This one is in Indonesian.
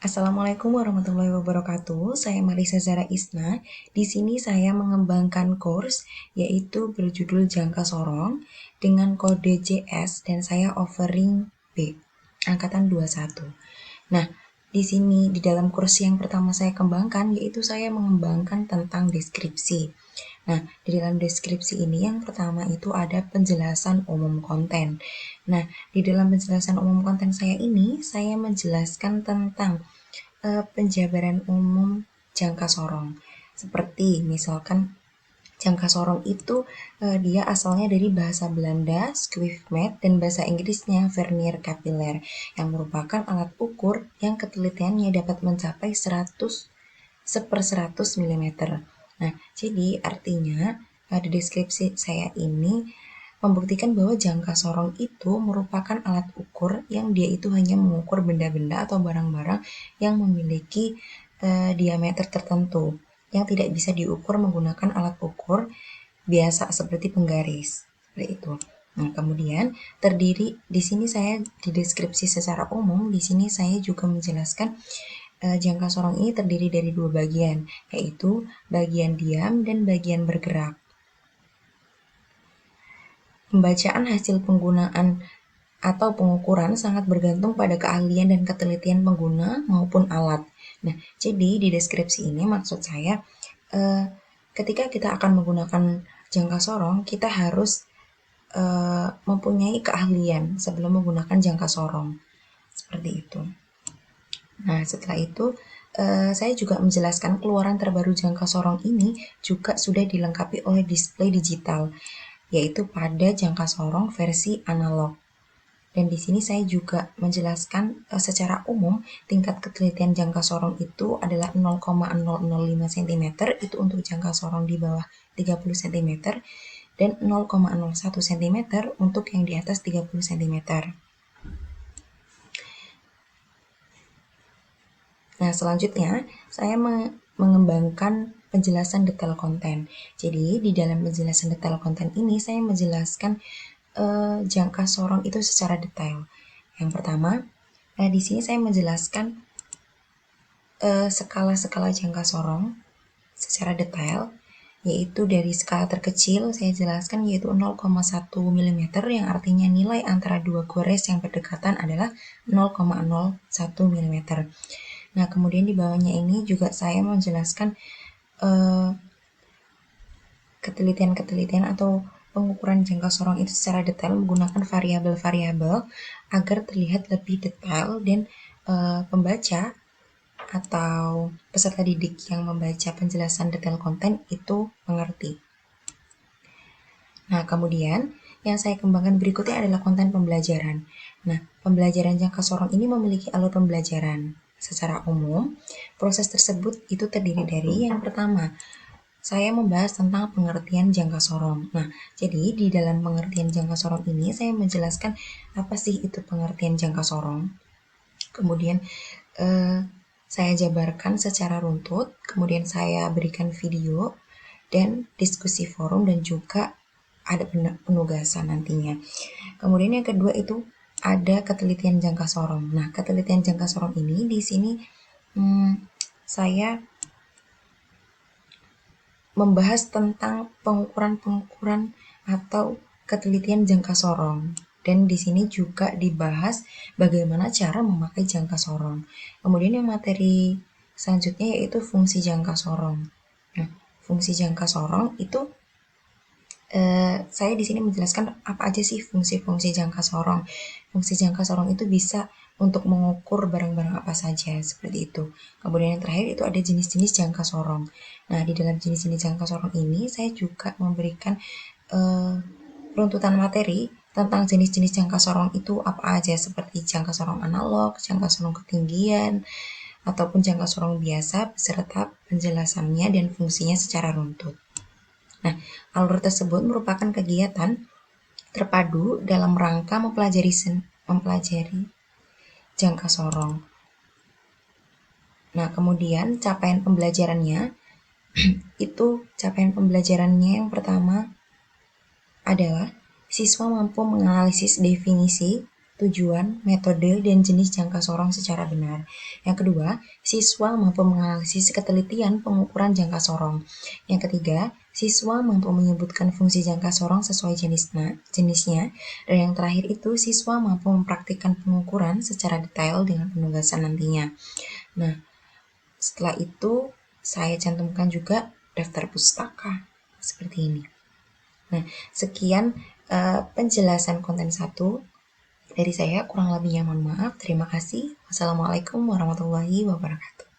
Assalamualaikum warahmatullahi wabarakatuh. Saya Marisa Zara Isna. Di sini saya mengembangkan course yaitu berjudul Jangka Sorong dengan kode JS dan saya offering B, angkatan 21. Nah, di sini di dalam kursi yang pertama saya kembangkan yaitu saya mengembangkan tentang deskripsi. Nah, di dalam deskripsi ini yang pertama itu ada penjelasan umum konten. Nah, di dalam penjelasan umum konten saya ini saya menjelaskan tentang penjabaran umum jangka sorong. Seperti misalkan jangka sorong itu dia asalnya dari bahasa Belanda, Swiftmet, dan bahasa Inggrisnya vernier capillaire, yang merupakan alat ukur yang ketelitiannya dapat mencapai 100 mm. Nah, jadi artinya di deskripsi saya ini membuktikan bahwa jangka sorong itu merupakan alat ukur yang dia itu hanya mengukur benda-benda atau barang-barang yang memiliki diameter tertentu yang tidak bisa diukur menggunakan alat ukur biasa seperti penggaris. Seperti itu. Nah, kemudian terdiri di sini saya di deskripsi secara umum, di sini saya juga menjelaskan jangka sorong ini terdiri dari dua bagian, yaitu bagian diam dan bagian bergerak. Pembacaan hasil penggunaan atau pengukuran sangat bergantung pada keahlian dan ketelitian pengguna maupun alat. Nah, jadi di deskripsi ini maksud saya ketika kita akan menggunakan jangka sorong, kita harus mempunyai keahlian sebelum menggunakan jangka sorong. Seperti itu. Nah, setelah itu saya juga menjelaskan keluaran terbaru jangka sorong ini juga sudah dilengkapi oleh display digital, yaitu pada jangka sorong versi analog. Dan di sini saya juga menjelaskan secara umum tingkat ketelitian jangka sorong itu adalah 0,005 cm itu untuk jangka sorong di bawah 30 cm dan 0,01 cm untuk yang di atas 30 cm. Nah, selanjutnya saya mengembangkan penjelasan detail konten. Jadi, di dalam penjelasan detail konten ini saya menjelaskan jangka sorong itu secara detail. Yang pertama, di sini saya menjelaskan skala-skala jangka sorong secara detail, yaitu dari skala terkecil saya jelaskan yaitu 0,1 mm yang artinya nilai antara dua gores yang berdekatan adalah 0,01 mm. Nah, kemudian di bawahnya ini juga saya menjelaskan ketelitian-ketelitian atau pengukuran jangka sorong itu secara detail menggunakan variabel-variabel agar terlihat lebih detail dan pembaca atau peserta didik yang membaca penjelasan detail konten itu mengerti. Nah, kemudian yang saya kembangkan berikutnya adalah konten pembelajaran. Nah, pembelajaran jangka sorong ini memiliki alur pembelajaran. Secara umum, proses tersebut itu terdiri dari yang pertama, saya membahas tentang pengertian jangka sorong. Nah, jadi di dalam pengertian jangka sorong ini saya menjelaskan apa sih itu pengertian jangka sorong. Kemudian saya jabarkan secara runtut, kemudian saya berikan video dan diskusi forum dan juga ada penugasan nantinya. Kemudian yang kedua itu ada ketelitian jangka sorong. Nah, ketelitian jangka sorong ini di sini saya membahas tentang pengukuran-pengukuran atau ketelitian jangka sorong. Dan di sini juga dibahas bagaimana cara memakai jangka sorong. Kemudian yang materi selanjutnya yaitu fungsi jangka sorong. Nah, fungsi jangka sorong itu saya di sini menjelaskan apa aja sih fungsi-fungsi jangka sorong. Fungsi jangka sorong itu bisa untuk mengukur barang-barang apa saja, seperti itu. Kemudian yang terakhir itu ada jenis-jenis jangka sorong. Nah, di dalam jenis-jenis jangka sorong ini saya juga memberikan runtutan materi tentang jenis-jenis jangka sorong itu apa aja, seperti jangka sorong analog, jangka sorong ketinggian, ataupun jangka sorong biasa beserta penjelasannya dan fungsinya secara runtut. Nah, alur tersebut merupakan kegiatan terpadu dalam rangka mempelajari jangka sorong. Nah, kemudian capaian pembelajarannya yang pertama adalah siswa mampu menganalisis definisi tujuan, metode, dan jenis jangka sorong secara benar. Yang kedua, siswa mampu menganalisis ketelitian pengukuran jangka sorong. Yang ketiga, siswa mampu menyebutkan fungsi jangka sorong sesuai jenisnya. Dan yang terakhir itu, siswa mampu mempraktikkan pengukuran secara detail dengan penugasan nantinya. Nah, setelah itu saya cantumkan juga daftar pustaka seperti ini. Nah, sekian penjelasan konten 1 dari saya, kurang lebihnya mohon maaf. Terima kasih. Wassalamualaikum warahmatullahi wabarakatuh.